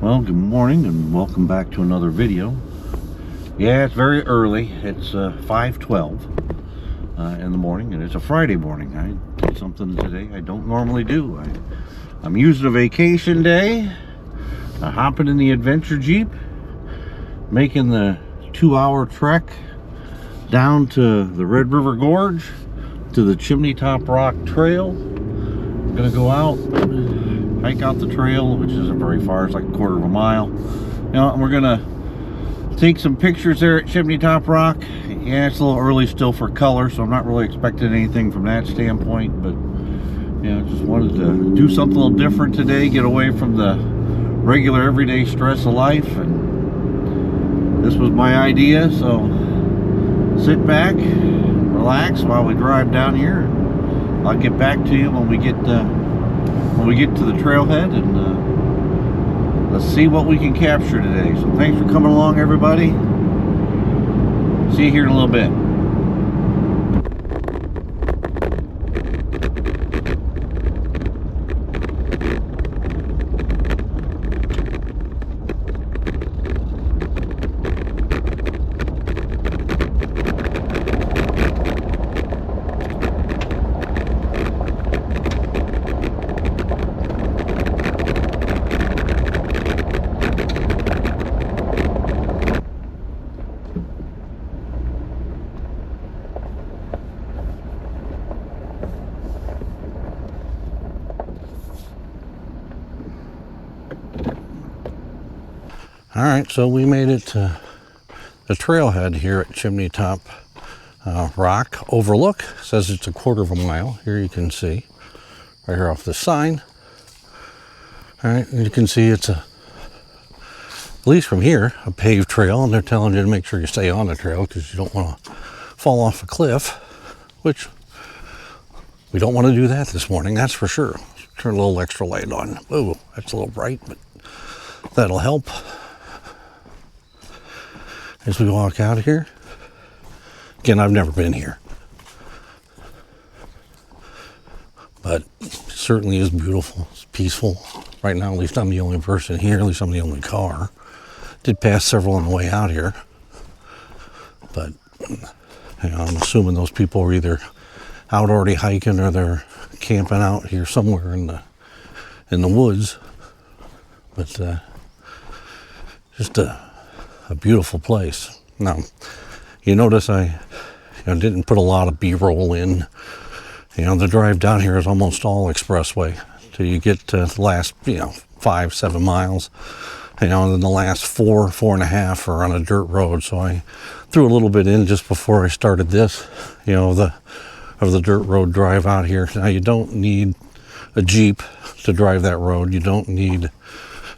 Well, good morning and welcome back to another video. Yeah, it's very early. It's 5:12 in the morning, and it's a Friday morning. I did something today I don't normally do. I'm using a vacation day, hopping in the adventure Jeep, making the 2-hour trek down to the Red River Gorge to the Chimney Top Rock Trail. I'm gonna go out, hike out the trail, which isn't very far. It's like a quarter of a mile. And we're gonna take some pictures there at Chimney Top Rock. Yeah, it's a little early still for color, so I'm not really expecting anything from that standpoint, but just wanted to do something a little different today, get away from the regular everyday stress of life, and this was my idea. So sit back, relax while we drive down here. I'll get back to you when we get to the trailhead, and let's see what we can capture today. So thanks for coming along, everybody. See you here in a little bit. All right, so we made it to the trailhead here at Chimney Top Rock Overlook. It says it's a quarter of a mile. Here you can see, right here off the sign. All right, and you can see it's at least from here, a paved trail, and they're telling you to make sure you stay on the trail because you don't want to fall off a cliff, which we don't want to do that this morning, that's for sure. Turn a little extra light on. Oh, that's a little bright, but that'll help. As we walk out of here, again, I've never been here, but it certainly is beautiful. It's peaceful. Right now, at least I'm the only person here, at least I'm the only car. Did pass several on the way out here, but I'm assuming those people are either out already hiking or they're camping out here somewhere in the woods. But just a beautiful place. Now, you notice I didn't put a lot of B-roll in. The drive down here is almost all expressway till you get to the last 5-7 miles, and then the last 4.5 are on a dirt road. So I threw a little bit in just before I started this, of the dirt road drive out here. Now, you don't need a Jeep to drive that road. You don't need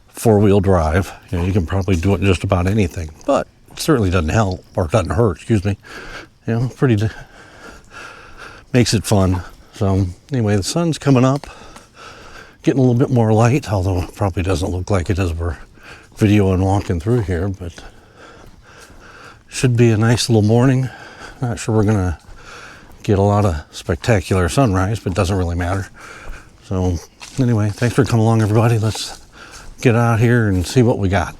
four-wheel drive. You can probably do it in just about anything, but it certainly doesn't help, or doesn't hurt, excuse me. Makes it fun. So anyway, the sun's coming up, getting a little bit more light, although it probably doesn't look like it as we're videoing walking through here, but should be a nice little morning. Not sure we're gonna get a lot of spectacular sunrise, but it doesn't really matter. So anyway, thanks for coming along, everybody. Let's get out here and see what we got.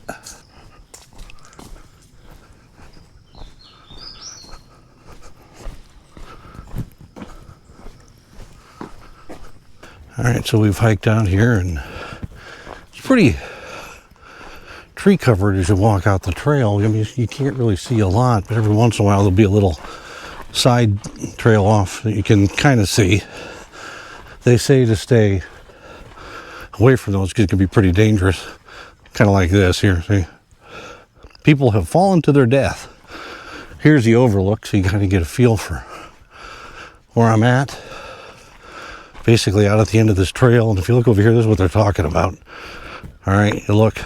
All right, so we've hiked out here, and it's pretty tree covered as you walk out the trail. I mean, you can't really see a lot, but every once in a while there'll be a little side trail off that you can kind of see. They say to stay away from those because it can be pretty dangerous. Kind of like this here, see? People have fallen to their death. Here's the overlook, so you kind of get a feel for where I'm at. Basically out at the end of this trail, and if you look over here, this is what they're talking about. All right, you look,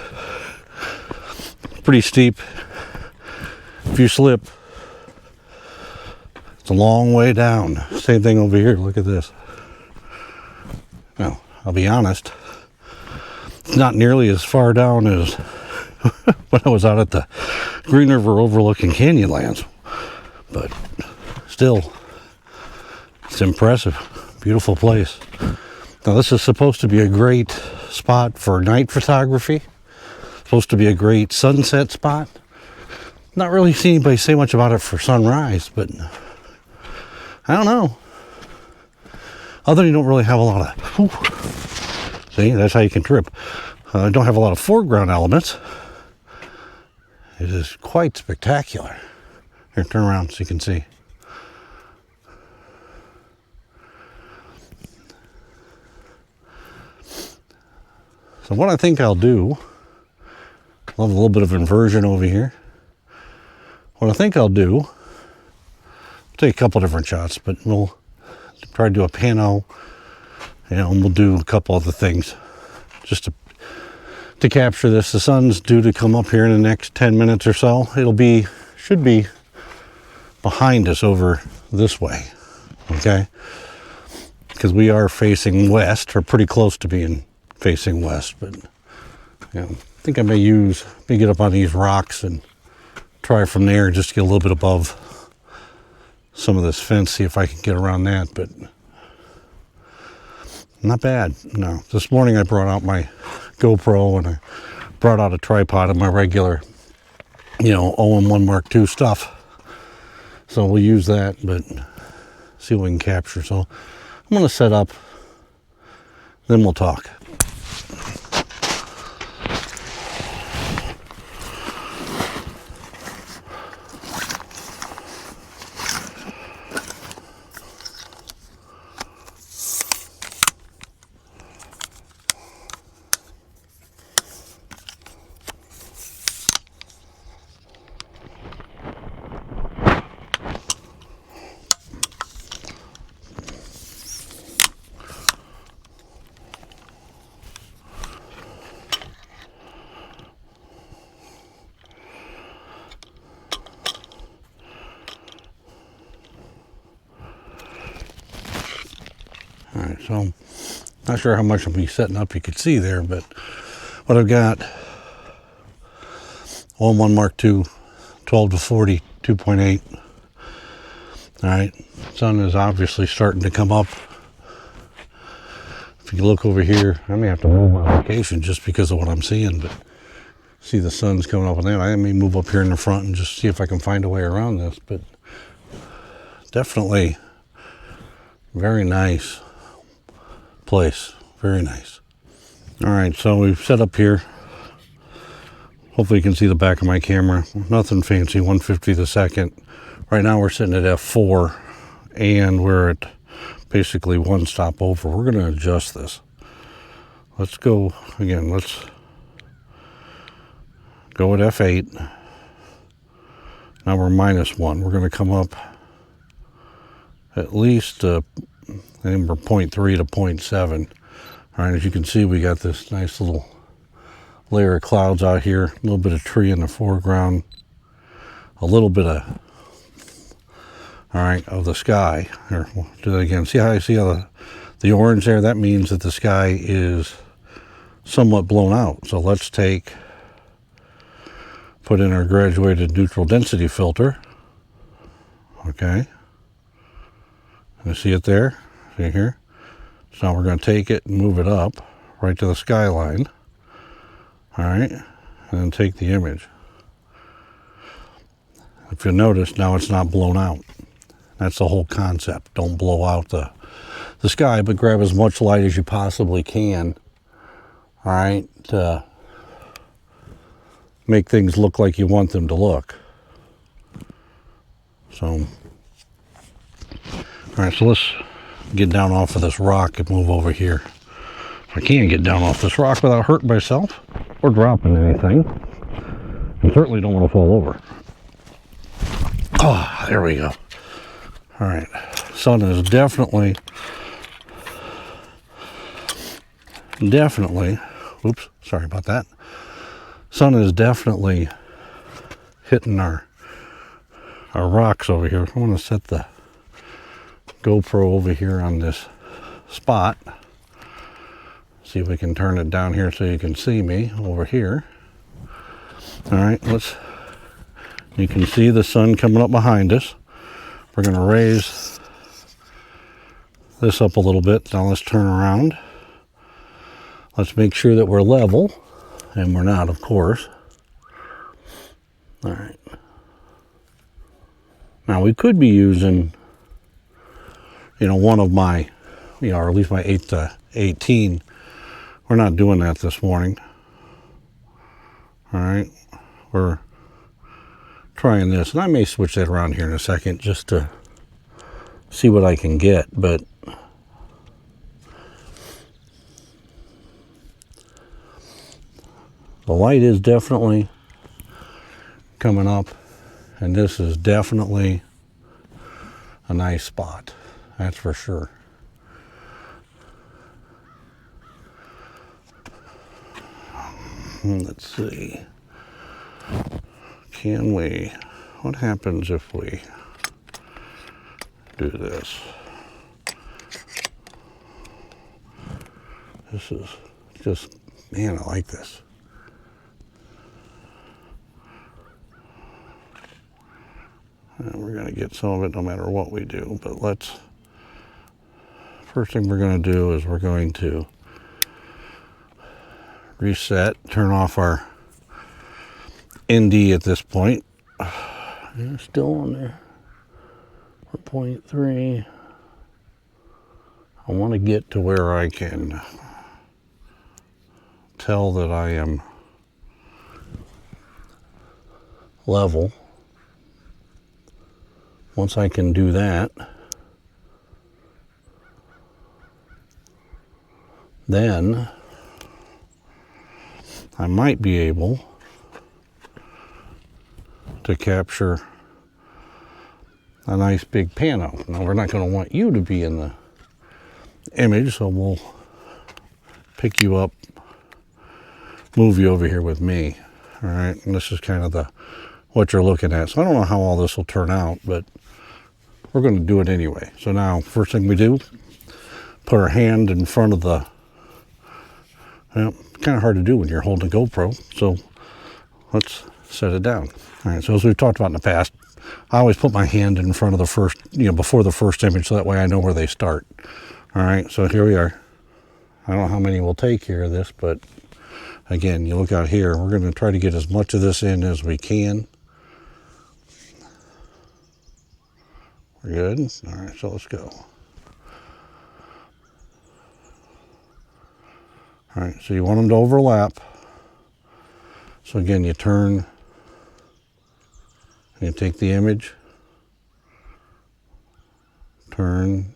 pretty steep. If you slip, it's a long way down. Same thing over here, look at this. Now, I'll be honest, it's not nearly as far down as when I was out at the Green River overlooking Canyonlands, but still, it's impressive. Beautiful place. Now, this is supposed to be a great spot for night photography. Supposed to be a great sunset spot. Not really seeing anybody say much about it for sunrise, but I don't know. Other than you don't really have a lot of, see, that's how you can trip. Don't have a lot of foreground elements. It is quite spectacular. Here, turn around so you can see. So what I think I'll do, I'll have a little bit of inversion over here. What I think I'll do, take a couple different shots, but we'll try to do a pano, and we'll do a couple other things just to capture this. The sun's due to come up here in the next 10 minutes or so. Should be behind us over this way, okay? Because we are facing west, or pretty close to being facing west, but I think I may get up on these rocks and try from there, just to get a little bit above some of this fence, see if I can get around that, but not bad. No, this morning I brought out my GoPro and I brought out a tripod of my regular, 0-1 Mark II stuff. So we'll use that, but see what we can capture. So I'm going to set up, then we'll talk. Alright, so not sure how much I'll be setting up you could see there, but what I've got, 0-1 Mark II, 12 to 40, 2.8. Alright, sun is obviously starting to come up. If you look over here, I may have to move my location just because of what I'm seeing, but see the sun's coming up on that. I may move up here in the front and just see if I can find a way around this, but definitely very nice place, very nice. All right, so we've set up here. Hopefully you can see the back of my camera. Nothing fancy, 150th a second. Right now we're sitting at f4 and we're at basically one stop over. We're going to adjust this. Let's go again. Let's go at f8. Now we're -1. We're going to come up at least number 0.3 to 0.7. All right, as you can see, we got this nice little layer of clouds out here, a little bit of tree in the foreground, a little bit of, of the sky. Here, we'll do that again. See how the orange there? That means that the sky is somewhat blown out. So let's put in our graduated neutral density filter. Okay. You see it there? See here? So now we're going to take it and move it up right to the skyline. All right, and then take the image. If you notice, now it's not blown out. That's the whole concept. Don't blow out the sky, but grab as much light as you possibly can. All right, to make things look like you want them to look. So, all right, so let's get down off of this rock and move over here. If I can get down off this rock without hurting myself or dropping anything. I certainly don't want to fall over. Oh, there we go. All right, sun is definitely, oops, sorry about that. Sun is definitely hitting our rocks over here. I want to set the GoPro over here on this spot. See if we can turn it down here so you can see me over here. All right, you can see the sun coming up behind us. We're going to raise this up a little bit. Now let's turn around. Let's make sure that we're level And we're not, of course. All right. Now we could be using, one of my, or at least my 8 to 18. We're not doing that this morning. All right. We're trying this, and I may switch that around here in a second just to see what I can get, but the light is definitely coming up, and this is definitely a nice spot, that's for sure. Let's see. What happens if we do this? This is just, man, I like this. And we're going to get some of it no matter what we do, but first thing we're going to do is we're going to reset, turn off our ND at this point. It's still on there for 0.3. I want to get to where I can tell that I am level. Once I can do that, then I might be able to capture a nice big pano. Now we're not going to want you to be in the image, so we'll pick you up, move you over here with me. All right, and this is kind of what you're looking at. So I don't know how all this will turn out, but we're going to do it anyway. So now, first thing we do, put our hand in front of the, kind of hard to do when you're holding a GoPro, so let's set it down. All right, so as we've talked about in the past, I always put my hand in front of the first, before the first image, so that way I know where they start. All right, so here we are. I don't know how many we'll take here of this, but again, you look out here, we're going to try to get as much of this in as we can. We're good? All right, so let's go. All right, so you want them to overlap. So again, you turn, and you take the image, turn,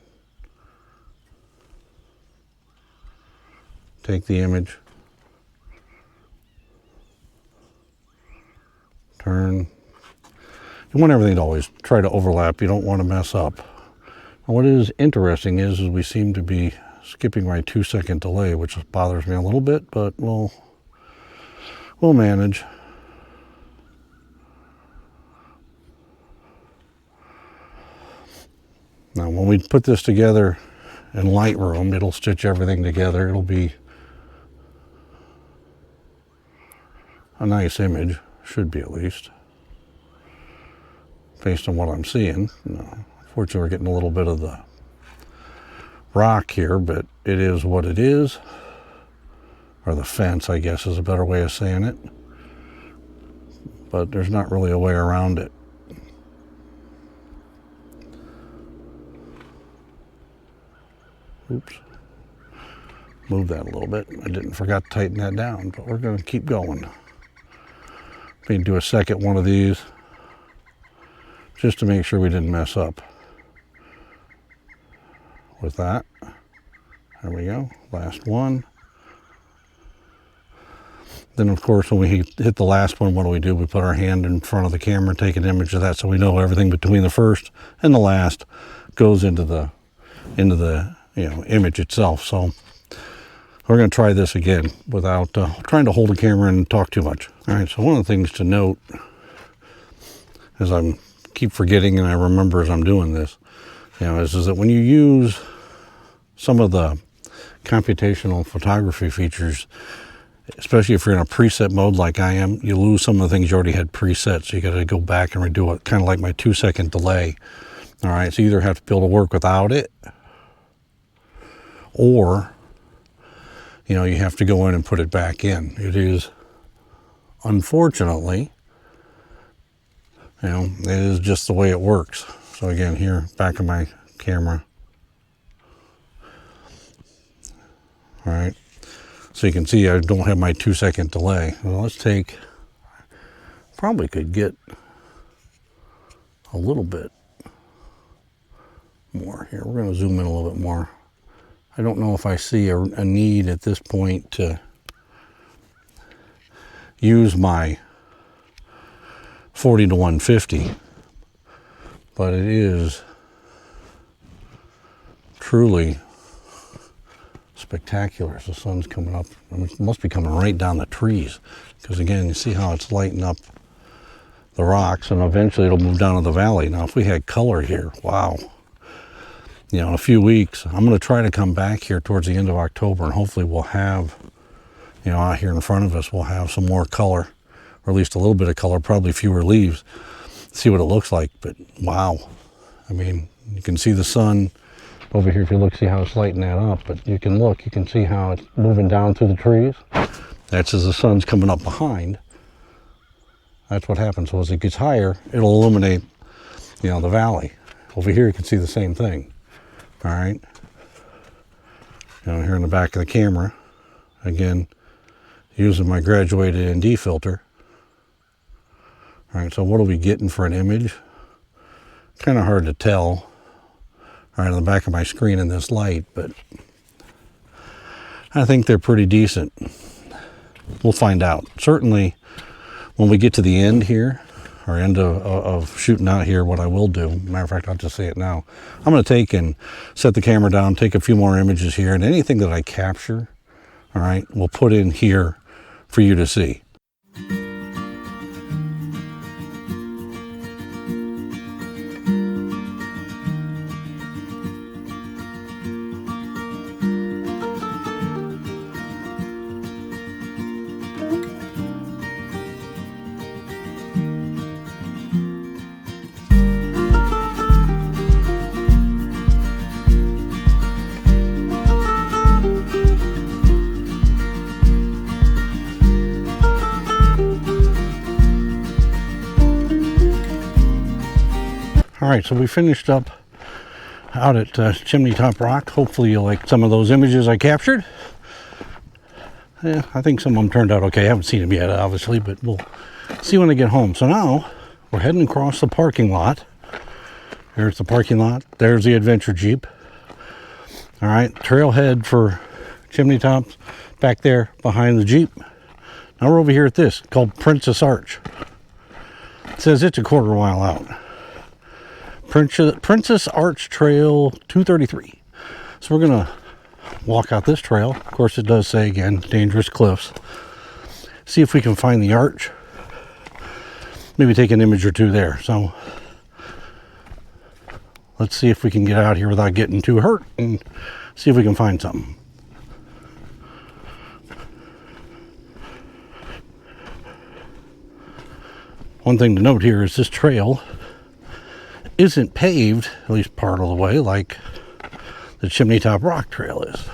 take the image, turn. You want everything to always try to overlap. You don't want to mess up. And what is interesting is we seem to be skipping my 2-second delay, which bothers me a little bit, but we'll manage. Now, when we put this together in Lightroom, it'll stitch everything together. It'll be a nice image, should be at least, based on what I'm seeing. Unfortunately, we're getting a little bit of the rock here, but it is what it is. Or the fence, I guess, is a better way of saying it. But there's not really a way around it. Oops. Move that a little bit. I didn't forget to tighten that down, but we're going to keep going. We can do a second one of these just to make sure we didn't mess up with that. There we go. Last one. Then, of course, when we hit the last one, what do? We put our hand in front of the camera, take an image of that, so we know everything between the first and the last goes into the image itself. So we're going to try this again without trying to hold the camera and talk too much. All right. So one of the things to note, as I keep forgetting and I remember as I'm doing this, is that when you use some of the computational photography features, especially if you're in a preset mode like I am, you lose some of the things you already had preset. So you got to go back and redo it, kind of like my 2-second delay. All right, so you either have to be able to work without it, or you have to go in and put it back in. It is unfortunately, it is just the way it works. So again, here, back of my camera. All right. So you can see I don't have my 2-second delay. Well, let's take, probably could get a little bit more here. We're going to zoom in a little bit more. I don't know if I see a need at this point to use my 40 to 150, but it is truly spectacular as the sun's coming up. I mean, it must be coming right down the trees, because again, you see how it's lighting up the rocks, and eventually it'll move down to the valley. Now, if we had color here, wow. In a few weeks, I'm going to try to come back here towards the end of October, and hopefully we'll have, out here in front of us, we'll have some more color, or at least a little bit of color, probably fewer leaves, see what it looks like. But wow, I mean, you can see the sun over here. If you look, see how it's lighting that up, but you can see how it's moving down through the trees. That's as the sun's coming up behind. That's what happens. So as it gets higher, it'll illuminate, the valley. Over here, you can see the same thing. All right. Here in the back of the camera, again, using my graduated ND filter. All right, so what are we getting for an image? Kind of hard to tell. All right, on the back of my screen in this light, but I think they're pretty decent. We'll find out. Certainly, when we get to the end here, or end of shooting out here, what I will do, matter of fact, I'll just say it now. I'm going to take and set the camera down, take a few more images here, and anything that I capture, all right, we'll put in here for you to see. All right, so we finished up out at Chimney Top Rock. Hopefully you like some of those images I captured. Yeah, I think some of them turned out okay. I haven't seen them yet, obviously, but we'll see when I get home. So now we're heading across the parking lot. There's the parking lot. There's the adventure Jeep. All right, trailhead for Chimney Tops back there behind the Jeep. Now we're over here at this, called Princess Arch. It says it's a quarter mile out. Princess Arch Trail 233. So we're gonna walk out this trail. Of course, it does say again, dangerous cliffs. See if we can find the arch. Maybe take an image or two there. So let's see if we can get out here without getting too hurt and see if we can find something. One thing to note here is this trail isn't paved, at least part of the way, like the Chimney Top Rock Trail is.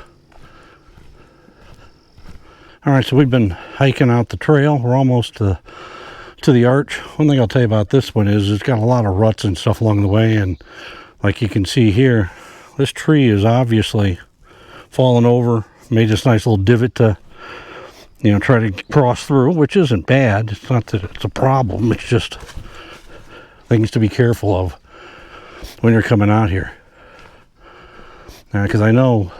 All right, so we've been hiking out the trail. We're almost to the arch. One thing I'll tell you about this one is it's got a lot of ruts and stuff along the way, and like you can see here, this tree is obviously fallen over, made this nice little divot to, try to cross through, which isn't bad. It's not that it's a problem, it's just things to be careful of when you're coming out here. Because I know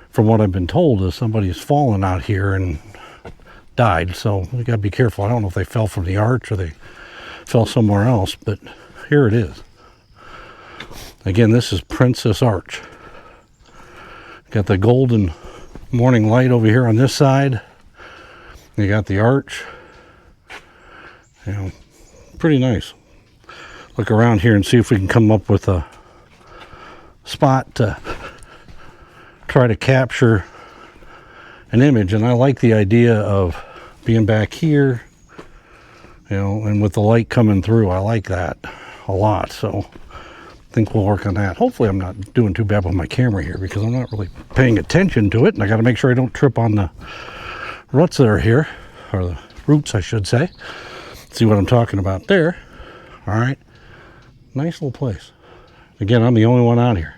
from what I've been told is somebody's fallen out here and died, so we gotta be careful. I don't know if they fell from the arch or they fell somewhere else, but here it is. Again, this is Princess Arch. Got the golden morning light over here on this side. You got the arch. Pretty nice. Look around here and see if we can come up with a spot to try to capture an image. And I like the idea of being back here, and with the light coming through. I like that a lot. So I think we'll work on that. Hopefully I'm not doing too bad with my camera here because I'm not really paying attention to it, and I got to make sure I don't trip on the ruts that are here. or the roots, I should say. See what I'm talking about there. All right. Nice little place. Again, I'm the only one out here.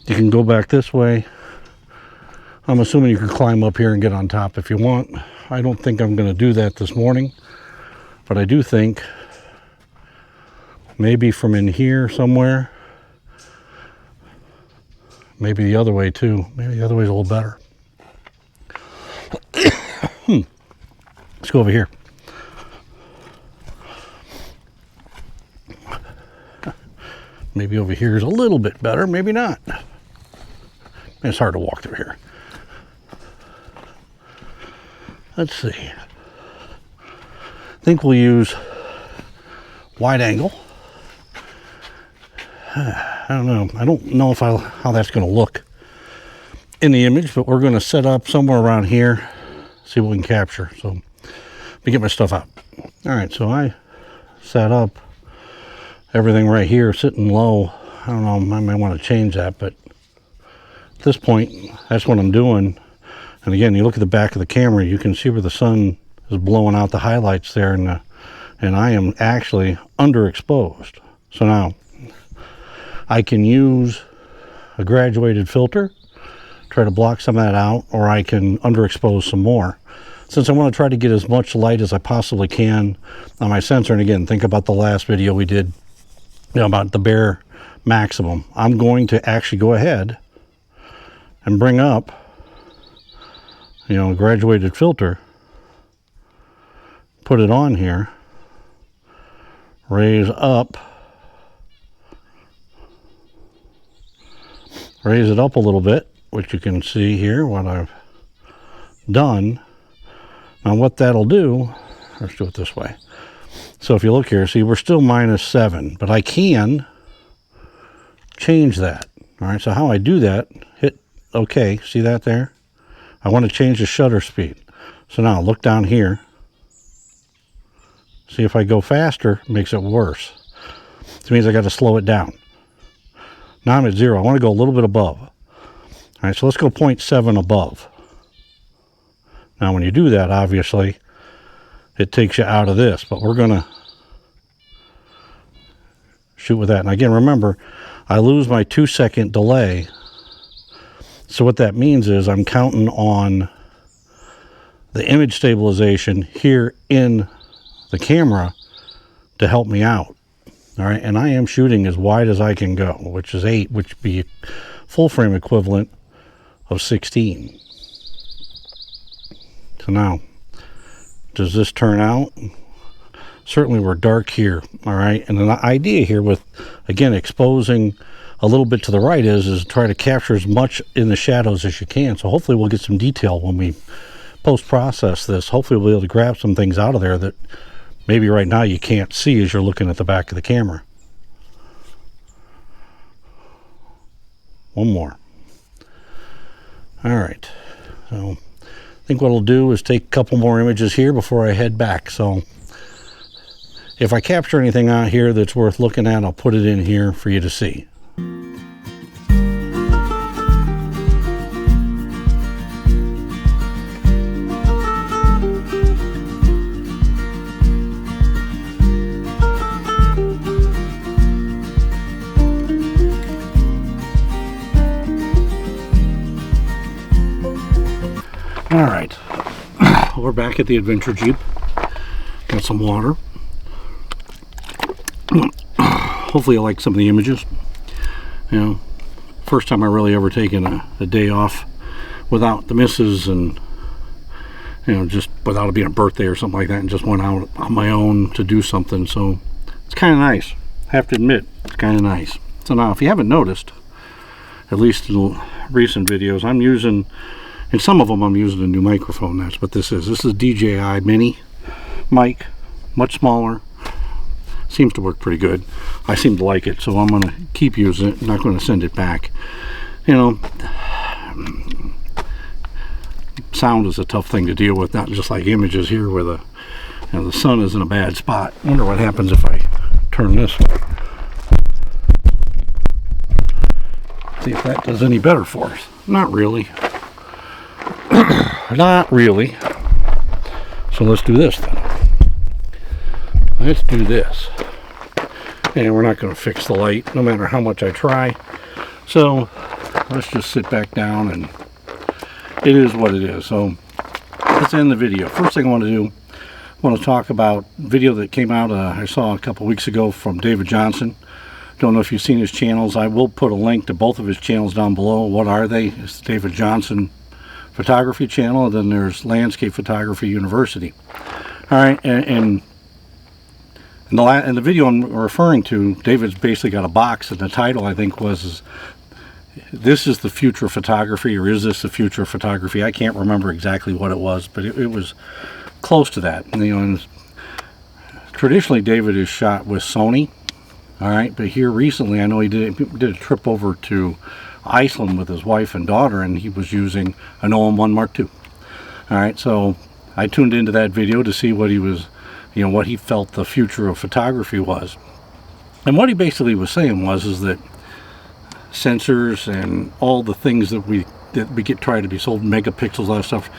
You can go back this way. I'm assuming you can climb up here and get on top if you want. I don't think I'm going to do that this morning, but I do think maybe from in here somewhere, maybe the other way too. Maybe the other way's a little better. Let's go over here. Maybe over here is a little bit better, maybe not. It's hard to walk through here. Let's see. I think we'll use wide angle. I don't know. I don't know if how that's going to look in the image, but we're going to set up somewhere around here, see what we can capture. So let me get my stuff out. All right, so I set up everything right here, sitting low. I don't know, I might want to change that, but at this point, that's what I'm doing. And again, you look at the back of the camera, you can see where the sun is blowing out the highlights there, and I am actually underexposed. So now, I can use a graduated filter, try to block some of that out, or I can underexpose some more. Since I want to try to get as much light as I possibly can on my sensor, and again, think about the last video we did, about the bare maximum. I'm going to actually go ahead and bring up, a graduated filter, put it on here, raise up, raise it up a little bit, which you can see here what I've done. Now what that'll do, let's do it this way. So if you look here, see, we're still -7, but I can change that. All right, so how I do that, hit OK, see that there? I want to change the shutter speed. So now look down here. See, if I go faster, it makes it worse. This means I got to slow it down. Now I'm at 0. I want to go a little bit above. All right, so let's go 0.7 above. Now when you do that, obviously, it takes you out of this, but we're going to shoot with that. And again, remember, I lose my 2-second delay. So what that means is I'm counting on the image stabilization here in the camera to help me out. All right, and I am shooting as wide as I can go, which is 8, which would be full frame equivalent of 16. So now, does this turn out? Certainly we're dark here, all right? And the idea here with, again, exposing a little bit to the right is try to capture as much in the shadows as you can. So hopefully we'll get some detail when we post-process this. Hopefully we'll be able to grab some things out of there that maybe right now you can't see as you're looking at the back of the camera. One more. All right, so I think what I'll do is take a couple more images here before I head back. So if I capture anything out here that's worth looking at, I'll put it in here for you to see. All right, we're back at the Adventure Jeep. Got some water. Hopefully you like some of the images. First time I really ever taken a day off without the missus, and just without it being a birthday or something like that, and just went out on my own to do something. So it's kind of nice. I have to admit, it's kind of nice. So now, if you haven't noticed, at least in the recent videos, I'm using, in some of them I'm using a new microphone. That's what this is. This is a DJI mini mic, much smaller. Seems to work pretty good. I seem to like it, so I'm going to keep using it. I'm not going to send it back. Sound is a tough thing to deal with, not just like images here where the sun is in a bad spot. I wonder what happens if I turn this way. See if that does any better for us. Not really. Not really. So let's do this then. Let's do this. And we're not going to fix the light no matter how much I try. So let's just sit back down, and it is what it is. So let's end the video. First thing I want to do, I want to talk about a video that came out I saw a couple weeks ago from David Johnson. Don't know if you've seen his channels. I will put a link to both of his channels down below. What are they? It's the David Johnson Photography channel, and then there's Landscape Photography University. All right, and the video I'm referring to, David's basically got a box, and the title I think was, "This is the future of photography," or "Is this the future of photography?" I can't remember exactly what it was, but it was close to that. You know, and traditionally David is shot with Sony. All right, but here recently, I know he did a trip over to Iceland with his wife and daughter, and he was using an OM1 Mark II. All right, so I tuned into that video to see what he was, you know, what he felt the future of photography was. And what he basically was saying is that sensors and all the things that we get try to be sold, megapixels, all that stuff,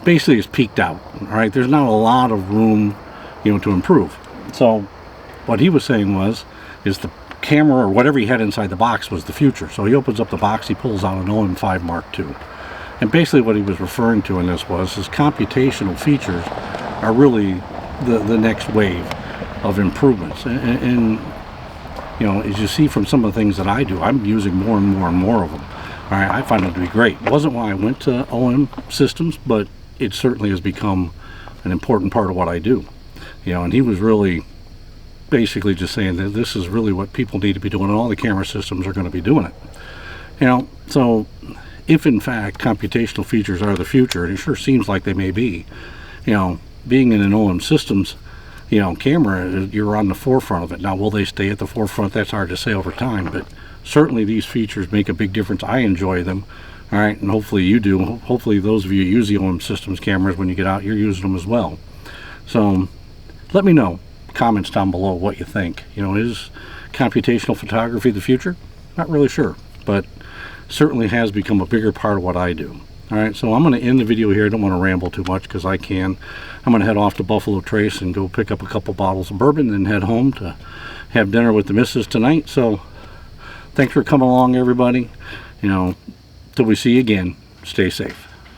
basically is peaked out. All right, there's not a lot of room, you know, to improve. So what he was saying is the camera or whatever he had inside the box was the future. So he opens up the box, he pulls out an OM5 Mark II. And basically what he was referring to in this was his computational features are really the next wave of improvements. And you know, as you see from some of the things that I do, I'm using more and more and more of them. All right, I find them to be great. It wasn't why I went to OM systems, but it certainly has become an important part of what I do. You know, and he was really basically just saying that this is really what people need to be doing, and all the camera systems are going to be doing it. You know, so if in fact computational features are the future, and it sure seems like they may be, you know, being in an OM systems, you know, camera, you're on the forefront of it. Now, will they stay at the forefront? That's hard to say over time, but certainly these features make a big difference. I enjoy them. All right, and hopefully you do. Hopefully those of you who use the OM systems cameras, when you get out, you're using them as well. So let me know, comments down below, what you think. You know, is computational photography the future? Not really sure, but certainly has become a bigger part of what I do. All right, so I'm going to end the video here. I don't want to ramble too much because I can. I'm going to head off to Buffalo Trace and go pick up a couple bottles of bourbon and head home to have dinner with the missus tonight. So thanks for coming along, everybody. You know, till we see you again, stay safe.